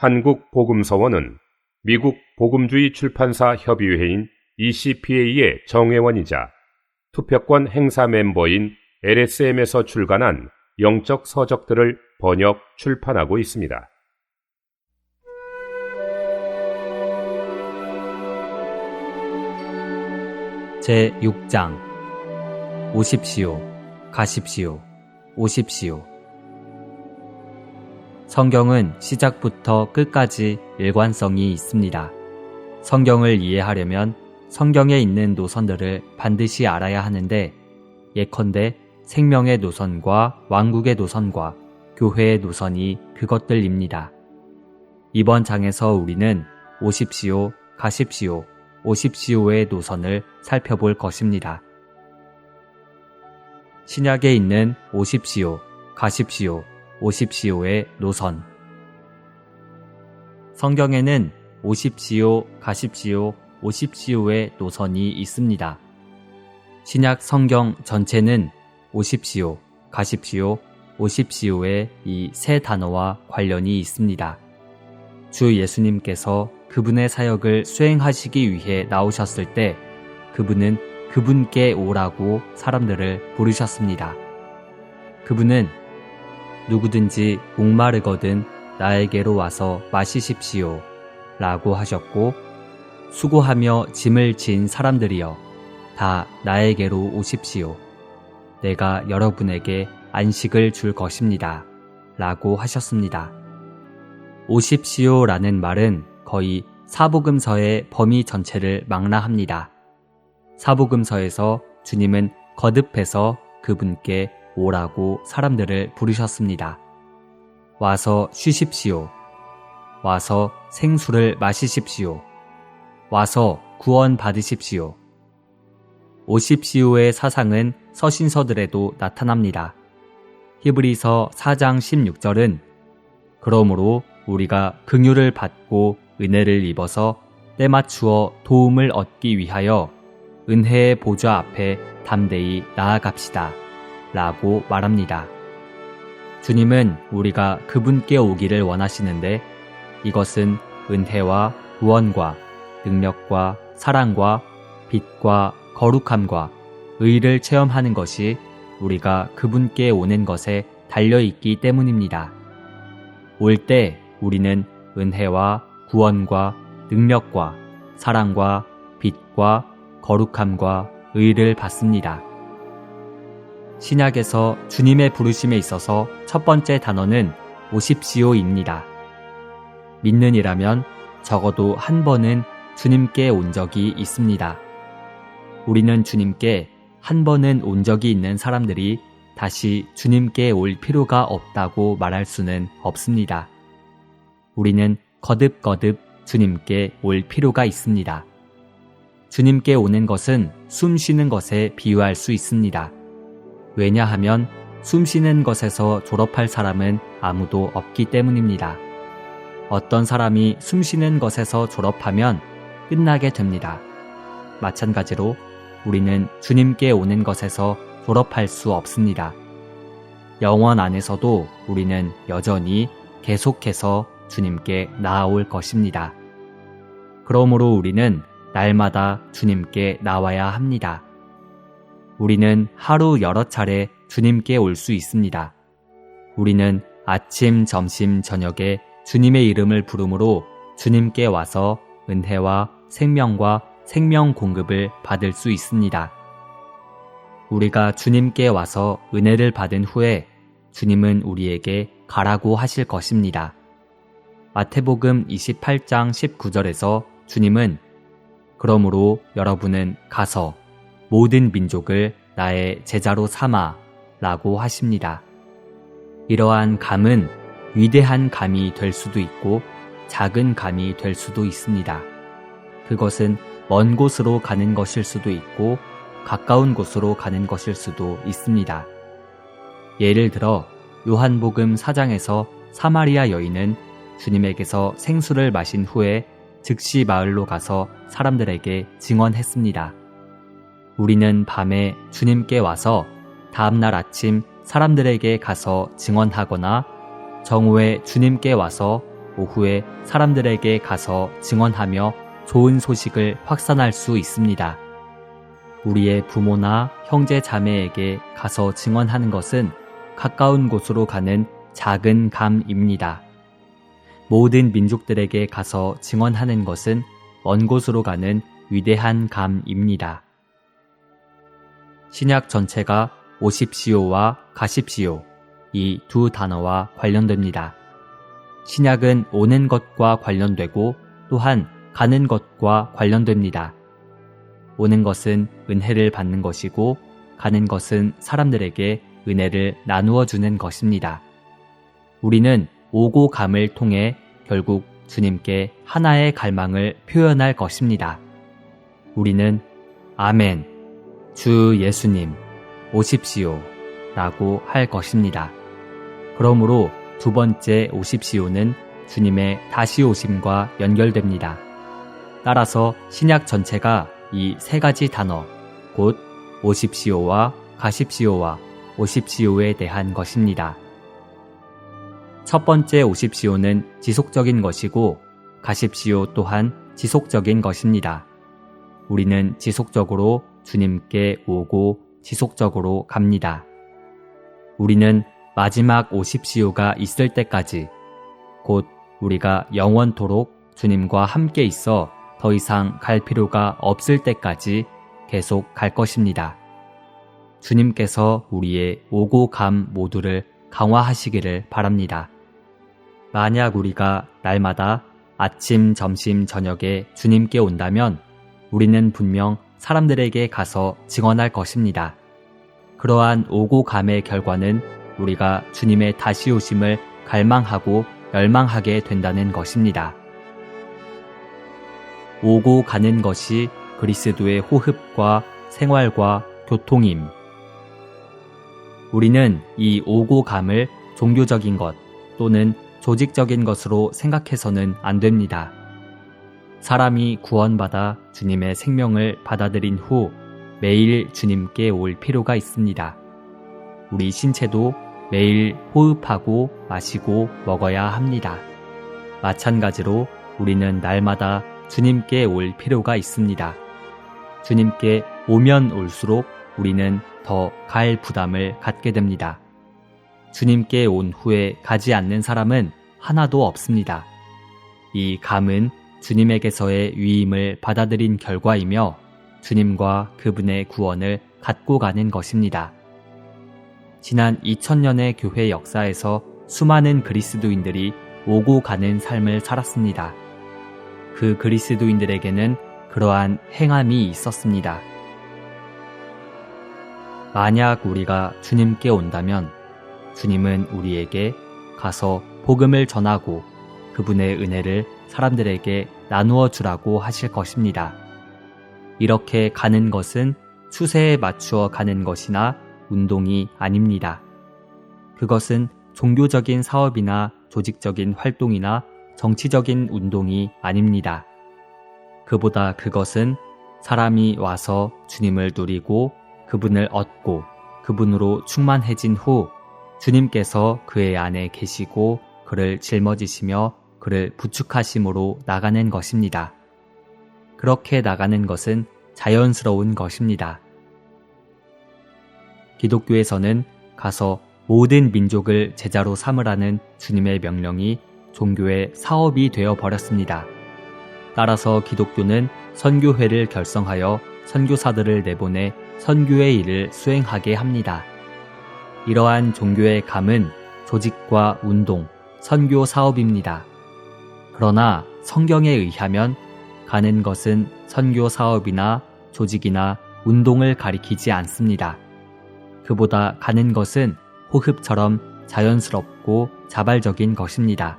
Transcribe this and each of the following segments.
한국복음서원은 미국 복음주의 출판사 협의회인 ECPA의 정회원이자 투표권 행사 멤버인 LSM에서 출간한 영적 서적들을 번역, 출판하고 있습니다. 제6장 오십시오, 가십시오, 오십시오. 성경은 시작부터 끝까지 일관성이 있습니다. 성경을 이해하려면 성경에 있는 노선들을 반드시 알아야 하는데, 예컨대 생명의 노선과 왕국의 노선과 교회의 노선이 그것들입니다. 이번 장에서 우리는 오십시오, 가십시오, 오십시오의 노선을 살펴볼 것입니다. 신약에 있는 오십시오, 가십시오, 오십시오의 노선. 성경에는 오십시오, 가십시오, 오십시오의 노선이 있습니다. 신약 성경 전체는 오십시오, 가십시오, 오십시오의 이 세 단어와 관련이 있습니다. 주 예수님께서 그분의 사역을 수행하시기 위해 나오셨을 때 그분은 그분께 오라고 사람들을 부르셨습니다. 그분은 누구든지 목마르거든 나에게로 와서 마시십시오 라고 하셨고, 수고하며 짐을 진 사람들이여 다 나에게로 오십시오. 내가 여러분에게 안식을 줄 것입니다 라고 하셨습니다. 오십시오 라는 말은 거의 사복음서의 범위 전체를 망라합니다. 사복음서에서 주님은 거듭해서 그분께 오라고 사람들을 부르셨습니다. 와서 쉬십시오. 와서 생수를 마시십시오. 와서 구원 받으십시오. 오십시오의 사상은 서신서들에도 나타납니다. 히브리서 4장 16절은 그러므로 우리가 긍휼을 받고 은혜를 입어서 때맞추어 도움을 얻기 위하여 은혜의 보좌 앞에 담대히 나아갑시다 라고 말합니다. 주님은 우리가 그분께 오기를 원하시는데, 이것은 은혜와 구원과 능력과 사랑과 빛과 거룩함과 의를 체험하는 것이 우리가 그분께 오는 것에 달려있기 때문입니다. 올 때 우리는 은혜와 구원과 능력과 사랑과 빛과 거룩함과 의를 받습니다. 신약에서 주님의 부르심에 있어서 첫 번째 단어는 오십시오입니다. 믿는 이라면 적어도 한 번은 주님께 온 적이 있습니다. 우리는 주님께 한 번은 온 적이 있는 사람들이 다시 주님께 올 필요가 없다고 말할 수는 없습니다. 우리는 거듭거듭 주님께 올 필요가 있습니다. 주님께 오는 것은 숨 쉬는 것에 비유할 수 있습니다. 왜냐하면 숨 쉬는 것에서 졸업할 사람은 아무도 없기 때문입니다. 어떤 사람이 숨 쉬는 것에서 졸업하면 끝나게 됩니다. 마찬가지로 우리는 주님께 오는 것에서 졸업할 수 없습니다. 영원 안에서도 우리는 여전히 계속해서 주님께 나아올 것입니다. 그러므로 우리는 날마다 주님께 나와야 합니다. 우리는 하루 여러 차례 주님께 올 수 있습니다. 우리는 아침, 점심, 저녁에 주님의 이름을 부름으로 주님께 와서 은혜와 생명과 생명 공급을 받을 수 있습니다. 우리가 주님께 와서 은혜를 받은 후에 주님은 우리에게 가라고 하실 것입니다. 마태복음 28장 19절에서 주님은 그러므로 여러분은 가서 모든 민족을 나의 제자로 삼아 라고 하십니다. 이러한 감은 위대한 감이 될 수도 있고 작은 감이 될 수도 있습니다. 그것은 먼 곳으로 가는 것일 수도 있고 가까운 곳으로 가는 것일 수도 있습니다. 예를 들어 요한복음 4장에서 사마리아 여인은 주님에게서 생수를 마신 후에 즉시 마을로 가서 사람들에게 증언했습니다. 우리는 밤에 주님께 와서 다음날 아침 사람들에게 가서 증언하거나 정오에 주님께 와서 오후에 사람들에게 가서 증언하며 좋은 소식을 확산할 수 있습니다. 우리의 부모나 형제 자매에게 가서 증언하는 것은 가까운 곳으로 가는 작은 감입니다. 모든 민족들에게 가서 증언하는 것은 먼 곳으로 가는 위대한 감입니다. 신약 전체가 오십시오와 가십시오, 이 두 단어와 관련됩니다. 신약은 오는 것과 관련되고 또한 가는 것과 관련됩니다. 오는 것은 은혜를 받는 것이고 가는 것은 사람들에게 은혜를 나누어 주는 것입니다. 우리는 오고 감을 통해 결국 주님께 하나의 갈망을 표현할 것입니다. 우리는 아멘, 주 예수님, 오십시오 라고 할 것입니다. 그러므로 두 번째 오십시오는 주님의 다시 오심과 연결됩니다. 따라서 신약 전체가 이 세 가지 단어, 곧 오십시오와 가십시오와 오십시오에 대한 것입니다. 첫 번째 오십시오는 지속적인 것이고 가십시오 또한 지속적인 것입니다. 우리는 지속적으로 주님께 오고 지속적으로 갑니다. 우리는 마지막 오십시오가 있을 때까지, 곧 우리가 영원토록 주님과 함께 있어 더 이상 갈 필요가 없을 때까지 계속 갈 것입니다. 주님께서 우리의 오고 감 모두를 강화하시기를 바랍니다. 만약 우리가 날마다 아침, 점심, 저녁에 주님께 온다면 우리는 분명 사람들에게 가서 증언할 것입니다. 그러한 오고 감의 결과는 우리가 주님의 다시 오심을 갈망하고 열망하게 된다는 것입니다. 오고 가는 것이 그리스도의 호흡과 생활과 교통임. 우리는 이 오고 감을 종교적인 것 또는 조직적인 것으로 생각해서는 안 됩니다. 사람이 구원받아 주님의 생명을 받아들인 후 매일 주님께 올 필요가 있습니다. 우리 신체도 매일 호흡하고 마시고 먹어야 합니다. 마찬가지로 우리는 날마다 주님께 올 필요가 있습니다. 주님께 오면 올수록 우리는 더 갈 부담을 갖게 됩니다. 주님께 온 후에 가지 않는 사람은 하나도 없습니다. 이 감은 주님에게서의 위임을 받아들인 결과이며 주님과 그분의 구원을 갖고 가는 것입니다. 지난 2000년의 교회 역사에서 수많은 그리스도인들이 오고 가는 삶을 살았습니다. 그 그리스도인들에게는 그러한 행함이 있었습니다. 만약 우리가 주님께 온다면 주님은 우리에게 가서 복음을 전하고 그분의 은혜를 사람들에게 나누어 주라고 하실 것입니다. 이렇게 가는 것은 추세에 맞추어 가는 것이나 운동이 아닙니다. 그것은 종교적인 사업이나 조직적인 활동이나 정치적인 운동이 아닙니다. 그보다 그것은 사람이 와서 주님을 누리고 그분을 얻고 그분으로 충만해진 후 주님께서 그의 안에 계시고 그를 짊어지시며 그를 부축하심으로 나가는 것입니다. 그렇게 나가는 것은 자연스러운 것입니다. 기독교에서는 가서 모든 민족을 제자로 삼으라는 주님의 명령이 종교의 사업이 되어 버렸습니다. 따라서 기독교는 선교회를 결성하여 선교사들을 내보내 선교의 일을 수행하게 합니다. 이러한 종교의 감은 조직과 운동, 선교 사업입니다. 그러나 성경에 의하면 가는 것은 선교 사업이나 조직이나 운동을 가리키지 않습니다. 그보다 가는 것은 호흡처럼 자연스럽고 자발적인 것입니다.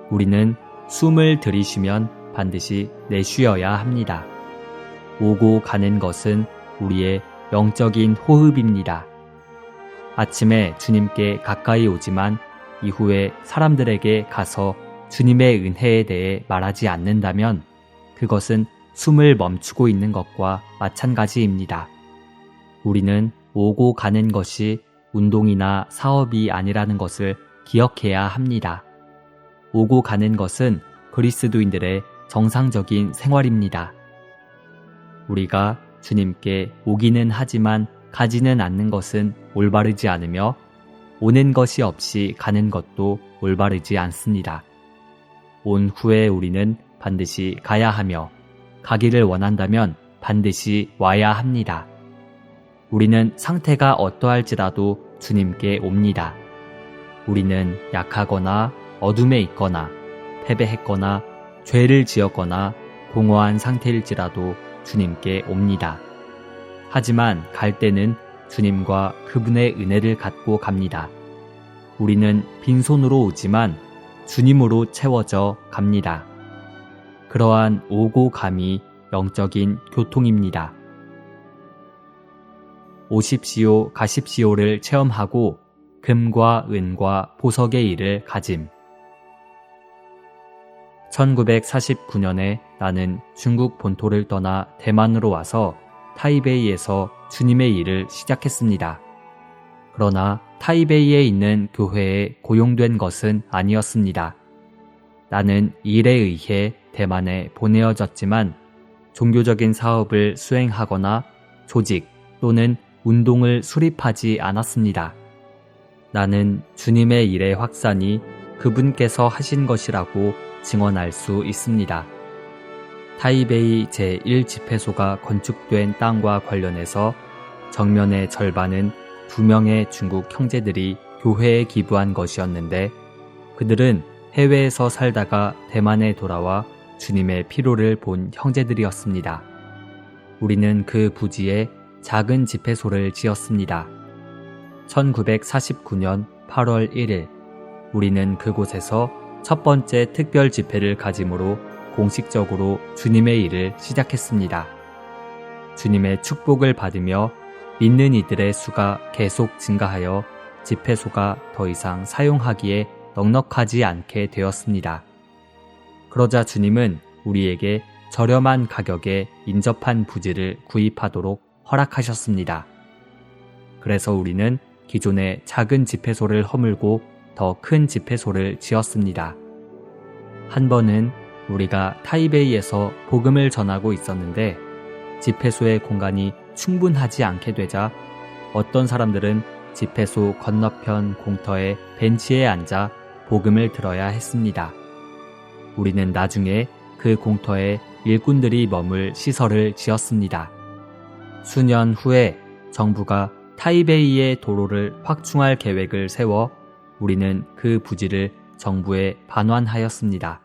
우리는 숨을 들이쉬면 반드시 내쉬어야 합니다. 오고 가는 것은 우리의 영적인 호흡입니다. 아침에 주님께 가까이 오지만 이후에 사람들에게 가서 주님의 은혜에 대해 말하지 않는다면 그것은 숨을 멈추고 있는 것과 마찬가지입니다. 우리는 오고 가는 것이 운동이나 사업이 아니라는 것을 기억해야 합니다. 오고 가는 것은 그리스도인들의 정상적인 생활입니다. 우리가 주님께 오기는 하지만 가지는 않는 것은 올바르지 않으며 오는 것이 없이 가는 것도 올바르지 않습니다. 온 후에 우리는 반드시 가야 하며 가기를 원한다면 반드시 와야 합니다. 우리는 상태가 어떠할지라도 주님께 옵니다. 우리는 약하거나 어둠에 있거나 패배했거나 죄를 지었거나 공허한 상태일지라도 주님께 옵니다. 하지만 갈 때는 주님과 그분의 은혜를 갖고 갑니다. 우리는 빈손으로 오지만 주님으로 채워져 갑니다. 그러한 오고 감이 영적인 교통입니다. 오십시오 가십시오를 체험하고 금과 은과 보석의 일을 가짐. 1949년에 나는 중국 본토를 떠나 대만으로 와서 타이베이에서 주님의 일을 시작했습니다. 그러나 타이베이에 있는 교회에 고용된 것은 아니었습니다. 나는 일에 의해 대만에 보내어졌지만 종교적인 사업을 수행하거나 조직 또는 운동을 수립하지 않았습니다. 나는 주님의 일의 확산이 그분께서 하신 것이라고 증언할 수 있습니다. 타이베이 제1집회소가 건축된 땅과 관련해서 정면의 절반은 2명의 중국 형제들이 교회에 기부한 것이었는데 그들은 해외에서 살다가 대만에 돌아와 주님의 피로를 본 형제들이었습니다. 우리는 그 부지에 작은 집회소를 지었습니다. 1949년 8월 1일 우리는 그곳에서 첫 번째 특별 집회를 가짐으로 공식적으로 주님의 일을 시작했습니다. 주님의 축복을 받으며 믿는 이들의 수가 계속 증가하여 집회소가 더 이상 사용하기에 넉넉하지 않게 되었습니다. 그러자 주님은 우리에게 저렴한 가격에 인접한 부지를 구입하도록 허락하셨습니다. 그래서 우리는 기존의 작은 집회소를 허물고 더 큰 집회소를 지었습니다. 한 번은 우리가 타이베이에서 복음을 전하고 있었는데 집회소의 공간이 충분하지 않게 되자 어떤 사람들은 집회소 건너편 공터의 벤치에 앉아 복음을 들어야 했습니다. 우리는 나중에 그 공터에 일꾼들이 머물 시설을 지었습니다. 수년 후에 정부가 타이베이의 도로를 확충할 계획을 세워 우리는 그 부지를 정부에 반환하였습니다.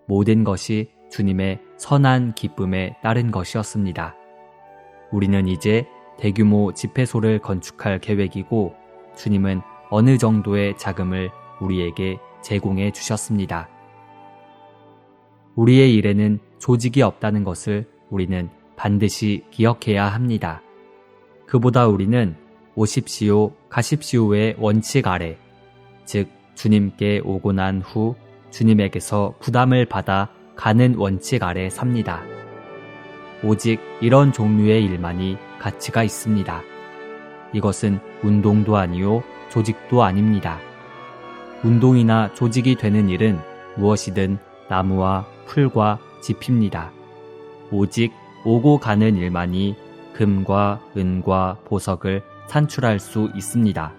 모든 것이 주님의 선한 기쁨에 따른 것이었습니다. 우리는 이제 대규모 집회소를 건축할 계획이고 주님은 어느 정도의 자금을 우리에게 제공해 주셨습니다. 우리의 일에는 조직이 없다는 것을 우리는 반드시 기억해야 합니다. 그보다 우리는 오십시오, 가십시오의 원칙 아래, 즉 주님께 오고 난 후 주님에게서 부담을 받아 가는 원칙 아래 삽니다. 오직 이런 종류의 일만이 가치가 있습니다. 이것은 운동도 아니요 조직도 아닙니다. 운동이나 조직이 되는 일은 무엇이든 나무와 풀과 짚입니다. 오직 오고 가는 일만이 금과 은과 보석을 산출할 수 있습니다.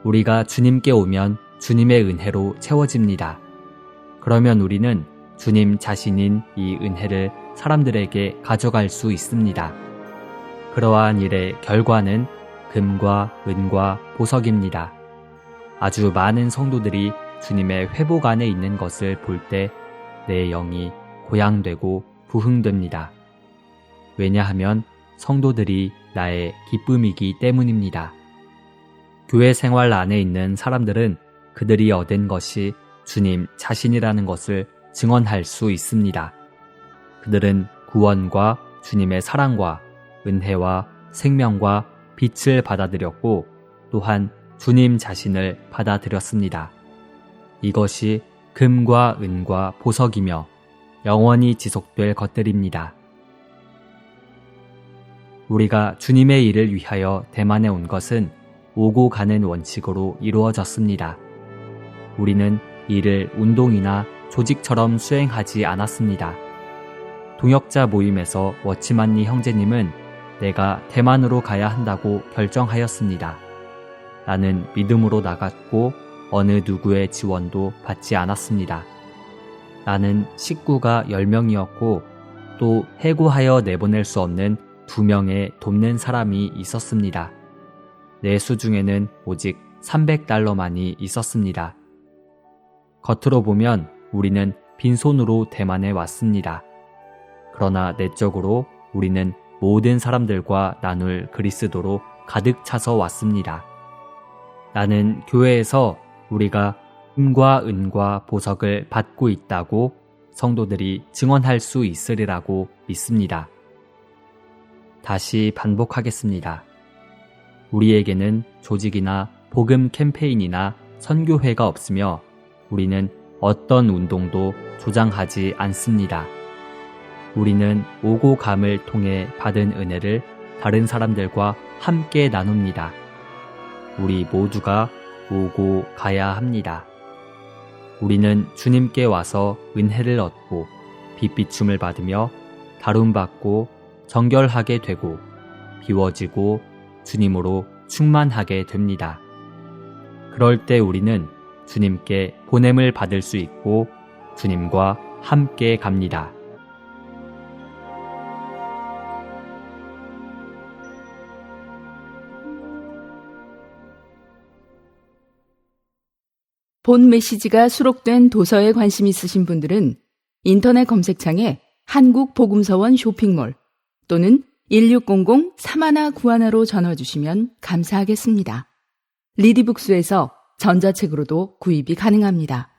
우리가 주님께 오면 주님의 은혜로 채워집니다. 그러면 우리는 주님 자신인 이 은혜를 사람들에게 가져갈 수 있습니다. 그러한 일의 결과는 금과 은과 보석입니다. 아주 많은 성도들이 주님의 회복 안에 있는 것을 볼 때 내 영이 고양되고 부흥됩니다. 왜냐하면 성도들이 나의 기쁨이기 때문입니다. 교회 생활 안에 있는 사람들은 그들이 얻은 것이 주님 자신이라는 것을 증언할 수 있습니다. 그들은 구원과 주님의 사랑과 은혜와 생명과 빛을 받아들였고 또한 주님 자신을 받아들였습니다. 이것이 금과 은과 보석이며 영원히 지속될 것들입니다. 우리가 주님의 일을 위하여 대만에 온 것은 오고 가는 원칙으로 이루어졌습니다. 우리는 일을 운동이나 조직처럼 수행하지 않았습니다. 동역자 모임에서 워치만니 형제님은 내가 대만으로 가야 한다고 결정하였습니다. 나는 믿음으로 나갔고 어느 누구의 지원도 받지 않았습니다. 나는 식구가 10명이었고 또 해고하여 내보낼 수 없는 2명의 돕는 사람이 있었습니다. 내 수중에는 오직 $300만이 있었습니다. 겉으로 보면 우리는 빈손으로 대만에 왔습니다. 그러나 내적으로 우리는 모든 사람들과 나눌 그리스도로 가득 차서 왔습니다. 나는 교회에서 우리가 금과 은과 보석을 받고 있다고 성도들이 증언할 수 있으리라고 믿습니다. 다시 반복하겠습니다. 우리에게는 조직이나 복음 캠페인이나 선교회가 없으며 우리는 어떤 운동도 조장하지 않습니다. 우리는 오고 감을 통해 받은 은혜를 다른 사람들과 함께 나눕니다. 우리 모두가 오고 가야 합니다. 우리는 주님께 와서 은혜를 얻고 빛비춤을 받으며 다룸받고 정결하게 되고 비워지고 주님으로 충만하게 됩니다. 그럴 때 우리는 주님께 보냄을 받을 수 있고 주님과 함께 갑니다. 본 메시지가 수록된 도서에 관심 있으신 분들은 인터넷 검색창에 한국복음서원 쇼핑몰 또는 1600-3191로 전화 주시면 감사하겠습니다. 리디북스에서 전자책으로도 구입이 가능합니다.